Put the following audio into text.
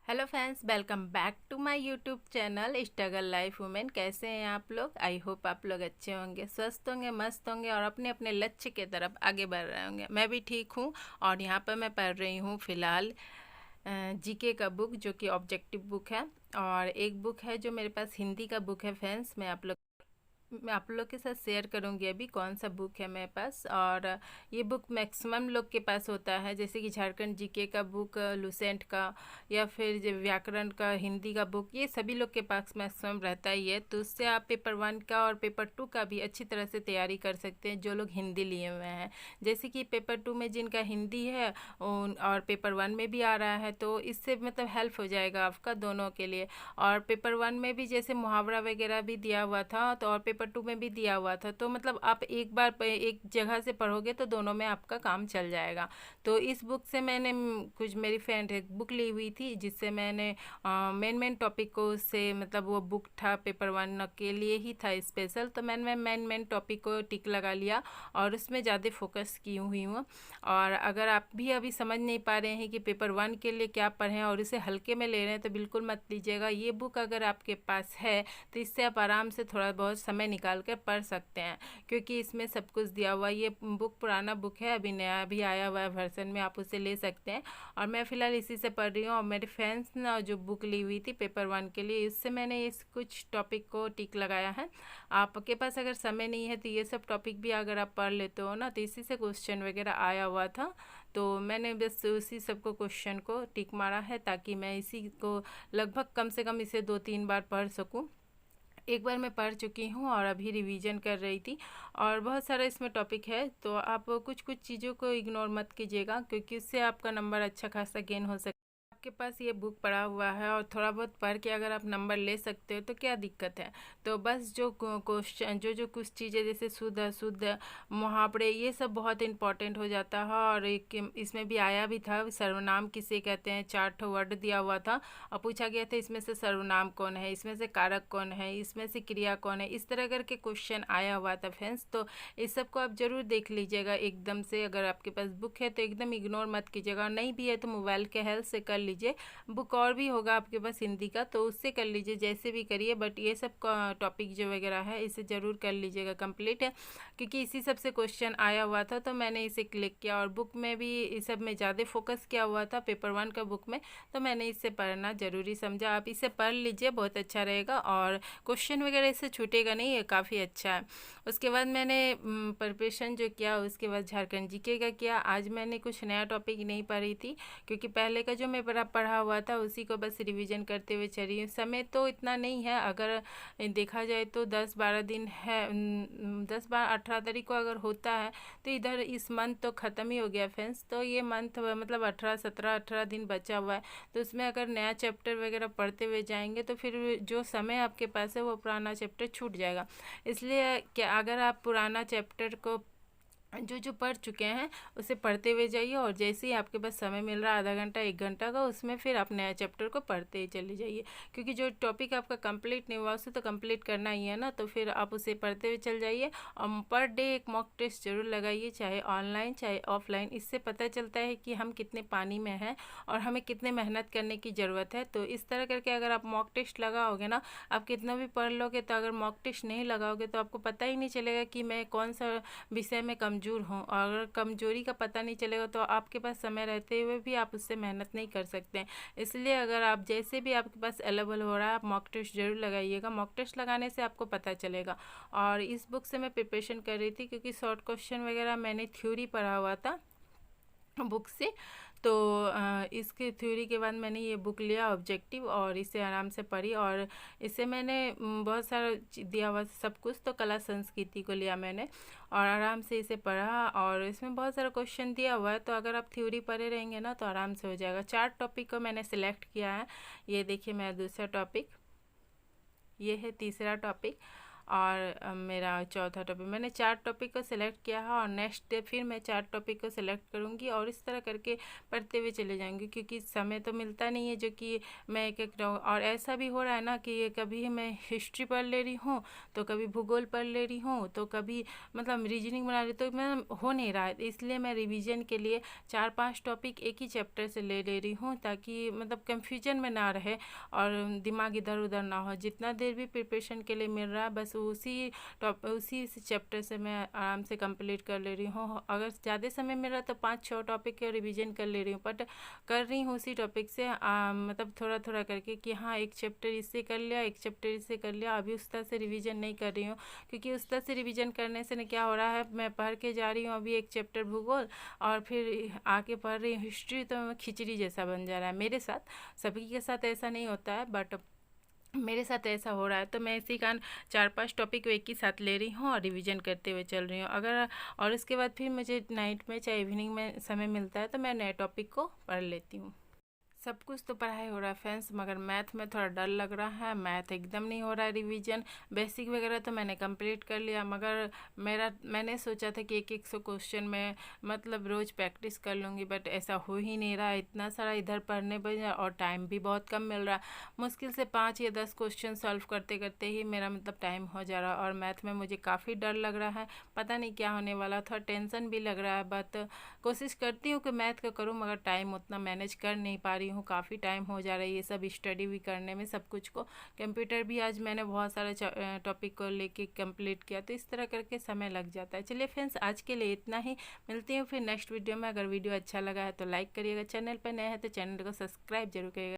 Hello friends, welcome back to my YouTube channel struggle life women. कैसे हैं आप लोग? आई होप आप लोग अच्छे होंगे, स्वस्थ होंगे, मस्त होंगे और अपने अपने लक्ष्य के तरफ आगे बढ़ रहे होंगे। मैं भी ठीक हूँ और यहाँ पर मैं पढ़ रही हूँ फ़िलहाल जीके का बुक, जो कि ऑब्जेक्टिव बुक है। और एक बुक है जो मेरे पास हिंदी का बुक है फ्रेंड्स। मैं आप लोग के साथ शेयर करूंगी अभी कौन सा बुक है मेरे पास। और ये बुक मैक्सिमम लोग के पास होता है, जैसे कि झारखंड जीके का बुक, लुसेंट का, या फिर जो व्याकरण का हिंदी का बुक, ये सभी लोग के पास मैक्सिमम रहता ही है। तो उससे आप पेपर 1 का और पेपर 2 का भी अच्छी तरह से तैयारी कर सकते हैं जो लोग हिंदी लिए हुए हैं। जैसे कि पेपर 2 में जिनका हिंदी है और पेपर 1 में भी आ रहा है, तो इससे मतलब हेल्प हो जाएगा आपका दोनों के लिए। और पेपर 1 में भी जैसे मुहावरा वगैरह भी दिया हुआ था, तो और पेपर 2 में भी दिया हुआ था, तो मतलब आप एक बार एक जगह से पढ़ोगे तो दोनों में आपका काम चल जाएगा। तो इस बुक से मैंने कुछ, मेरी फ्रेंड एक बुक ली हुई थी जिससे मैंने मेन मेन टॉपिक को, उससे मतलब वो बुक था पेपर 1 के लिए ही था स्पेशल, तो मैंने मेन मेन टॉपिक को टिक लगा लिया और उसमें ज़्यादा फोकस की हुई हूँ। और अगर आप भी अभी समझ नहीं पा रहे हैं कि पेपर 1 के लिए क्या पढ़ें और इसे हल्के में ले रहे हैं, तो बिल्कुल मत लीजिएगा। ये बुक अगर आपके पास है तो इससे आप आराम से थोड़ा बहुत समय निकाल कर पढ़ सकते हैं, क्योंकि इसमें सब कुछ दिया हुआ है। ये बुक पुराना बुक है, अभी नया भी आया हुआ है वर्जन में, आप उसे ले सकते हैं। और मैं फ़िलहाल इसी से पढ़ रही हूँ। और मेरे फ्रेंड्स ने जो बुक ली हुई थी पेपर 1 के लिए, इससे मैंने इस कुछ टॉपिक को टिक लगाया है। आपके पास अगर समय नहीं है तो ये सब टॉपिक भी अगर आप पढ़ लेते हो ना, तो इसी से क्वेश्चन वगैरह आया हुआ था। तो मैंने बस उसी सबको क्वेश्चन को टिक मारा है, ताकि मैं इसी को लगभग कम से कम इसे 2-3 बार पढ़ सकूं। एक बार मैं पढ़ चुकी हूँ और अभी रिवीजन कर रही थी। और बहुत सारा इसमें टॉपिक है, तो आप कुछ कुछ चीज़ों को इग्नोर मत कीजिएगा, क्योंकि उससे आपका नंबर अच्छा खासा गेन हो सकता है। आपके पास ये बुक पड़ा हुआ है और थोड़ा बहुत पढ़ के अगर आप नंबर ले सकते हो तो क्या दिक्कत है। तो बस जो क्वेश्चन, जो कुछ चीज़ें जैसे शुद्ध अशुद्ध, मुहावरे, ये सब बहुत इंपॉर्टेंट हो जाता है। और एक इसमें भी आया भी था, सर्वनाम किसे कहते हैं, 4 वर्ड दिया हुआ था और पूछा गया था इसमें से सर्वनाम कौन है, इसमें से कारक कौन है, इसमें से क्रिया कौन है, इस तरह करके क्वेश्चन आया हुआ था फ्रेंड्स। तो इस सब को आप जरूर देख लीजिएगा एकदम से। अगर आपके पास बुक है तो एकदम इग्नोर मत कीजिएगा, और नहीं भी है तो मोबाइल के हेल्प से कर लीजिए। बुक और भी होगा आपके पास हिंदी का, तो उससे कर लीजिए, जैसे भी करिए। बट ये सब टॉपिक जो वगैरह है इसे ज़रूर कर लीजिएगा कंप्लीट है, क्योंकि इसी सब से क्वेश्चन आया हुआ था, तो मैंने इसे क्लिक किया। और बुक में भी इस सब में ज़्यादा फोकस किया हुआ था पेपर 1 का बुक में, तो मैंने इससे पढ़ना ज़रूरी समझा। आप इसे पढ़ लीजिए, बहुत अच्छा रहेगा और क्वेश्चन वगैरह इससे छूटेगा नहीं, ये काफ़ी अच्छा है। उसके बाद मैंने प्रिपरेशन जो किया, उसके बाद झारखंड जीके का किया। आज मैंने कुछ नया टॉपिक नहीं पढ़ी थी, क्योंकि पहले का जो मैं पढ़ा हुआ था उसी को बस रिवीजन करते हुए चली हूँ। समय तो इतना नहीं है, अगर देखा जाए तो 10-12 दिन है, 10-18 तारीख को अगर होता है तो इधर इस मंथ तो ख़त्म ही हो गया फ्रेंड्स। तो ये मंथ मतलब 18-17-18 दिन बचा हुआ है, तो उसमें अगर नया चैप्टर वगैरह पढ़ते हुए जाएंगे तो फिर जो समय आपके पास है वो पुराना चैप्टर छूट जाएगा। इसलिए क्या, अगर आप पुराना चैप्टर को जो जो पढ़ चुके हैं उसे पढ़ते हुए जाइए, और जैसे ही आपके पास समय मिल रहा है आधा घंटा 1 घंटा का, उसमें फिर आप नया चैप्टर को पढ़ते ही चले जाइए। क्योंकि जो टॉपिक आपका कंप्लीट नहीं हुआ उसे तो कंप्लीट करना ही है ना, तो फिर आप उसे पढ़ते हुए चल जाइए। और पर डे एक मॉक टेस्ट जरूर लगाइए, चाहे ऑनलाइन चाहे ऑफलाइन। इससे पता चलता है कि हम कितने पानी में हैं और हमें कितने मेहनत करने की ज़रूरत है। तो इस तरह करके अगर आप मॉक टेस्ट लगाओगे ना, आप कितना भी पढ़ लोगे, तो अगर मॉक टेस्ट नहीं लगाओगे तो आपको पता ही नहीं चलेगा कि मैं कौन सा विषय में कमज़ोर हूँ। और अगर कमजोरी का पता नहीं चलेगा तो आपके पास समय रहते हुए भी आप उससे मेहनत नहीं कर सकते हैं। इसलिए अगर आप जैसे भी आपके पास अवेलेबल हो रहा है, आप मॉक टेस्ट जरूर लगाइएगा। मॉक टेस्ट लगाने से आपको पता चलेगा। और इस बुक से मैं प्रिपरेशन कर रही थी, क्योंकि शॉर्ट क्वेश्चन वगैरह मैंने थ्योरी पढ़ा हुआ था बुक से। तो इसके थ्योरी के बाद मैंने ये बुक लिया ऑब्जेक्टिव, और इसे आराम से पढ़ी। और इसे मैंने बहुत सारा दिया हुआ सब कुछ, तो कला संस्कृति को लिया मैंने और आराम से इसे पढ़ा। और इसमें बहुत सारा क्वेश्चन दिया हुआ है, तो अगर आप थ्योरी पढ़े रहेंगे ना तो आराम से हो जाएगा। 4 टॉपिक को मैंने सिलेक्ट किया है। ये देखिए, मेरा दूसरा टॉपिक, ये है तीसरा टॉपिक। और मेरा चौथा टॉपिक, मैंने 4 टॉपिक को सिलेक्ट किया है और नेक्स्ट डे फिर मैं 4 टॉपिक को सिलेक्ट करूँगी और इस तरह करके पढ़ते हुए चले जाऊँगी, क्योंकि समय तो मिलता नहीं है जो कि मैं एक एक और ऐसा भी हो रहा है ना कि कभी मैं हिस्ट्री पढ़ ले रही हूँ, तो कभी भूगोल पढ़ ले रही हूँ, तो कभी मतलब रीजनिंग बना रही, तो मैं हो नहीं रहा है। इसलिए मैं रिवीजन के लिए 4-5 टॉपिक एक ही चैप्टर से ले रही हूँ, ताकि मतलब कंफ्यूजन में ना रहे और दिमाग इधर उधर ना हो। जितना देर भी प्रिपरेशन के लिए मिल रहा है बस उसी चैप्टर से मैं आराम से कंप्लीट कर ले रही हूँ। अगर ज़्यादा समय मिल रहा है तो 5-6 टॉपिक के रिवीजन कर ले रही हूँ, बट कर रही हूँ उसी टॉपिक से मतलब थोड़ा थोड़ा करके कि हाँ एक चैप्टर इससे कर लिया, एक चैप्टर इससे कर लिया। अभी उस तरह से रिवीजन नहीं कर रही हूँ, क्योंकि उस तरह से रिवीजन करने से क्या हो रहा है, मैं पढ़ के जा रही हूँ अभी एक चैप्टर भूगोल और फिर आके पढ़ रही हूँ हिस्ट्री, तो खिचड़ी जैसा बन जा रहा है मेरे साथ। सभी के साथ ऐसा नहीं होता है, बट मेरे साथ ऐसा हो रहा है। तो मैं इसी कारण 4-5 टॉपिक को एक ही साथ ले रही हूँ और रिवीजन करते हुए चल रही हूँ। अगर और इसके बाद फिर मुझे नाइट में चाहे इवनिंग में समय मिलता है तो मैं नए टॉपिक को पढ़ लेती हूँ। सब कुछ तो पढ़ाई हो रहा है फ्रेंड्स, मगर मैथ में थोड़ा डर लग रहा है। मैथ एकदम नहीं हो रहा है रिवीजन। बेसिक वगैरह तो मैंने कंप्लीट कर लिया, मगर मैंने सोचा था कि एक एक सौ क्वेश्चन में मतलब रोज़ प्रैक्टिस कर लूँगी, बट ऐसा हो ही नहीं रहा है। इतना सारा इधर पढ़ने पर और टाइम भी बहुत कम मिल रहा है। मुश्किल से 5 या 10 क्वेश्चन सॉल्व करते करते ही मेरा मतलब टाइम हो जा रहा है। और मैथ में मुझे काफ़ी डर लग रहा है, पता नहीं क्या होने वाला था, टेंशन भी लग रहा है। बट कोशिश करती हूँ कि मैथ का करूँ, मगर टाइम उतना मैनेज कर नहीं पा रही हूँ। काफ़ी टाइम हो जा रहा है ये सब स्टडी भी करने में, सब कुछ को। कंप्यूटर भी आज मैंने बहुत सारे टॉपिक को लेके कंप्लीट किया, तो इस तरह करके समय लग जाता है। चलिए फ्रेंड्स, आज के लिए इतना ही। मिलती हूँ फिर नेक्स्ट वीडियो में। अगर वीडियो अच्छा लगा है तो लाइक करिएगा, चैनल पर नए हैं तो चैनल को सब्सक्राइब जरूर करिएगा।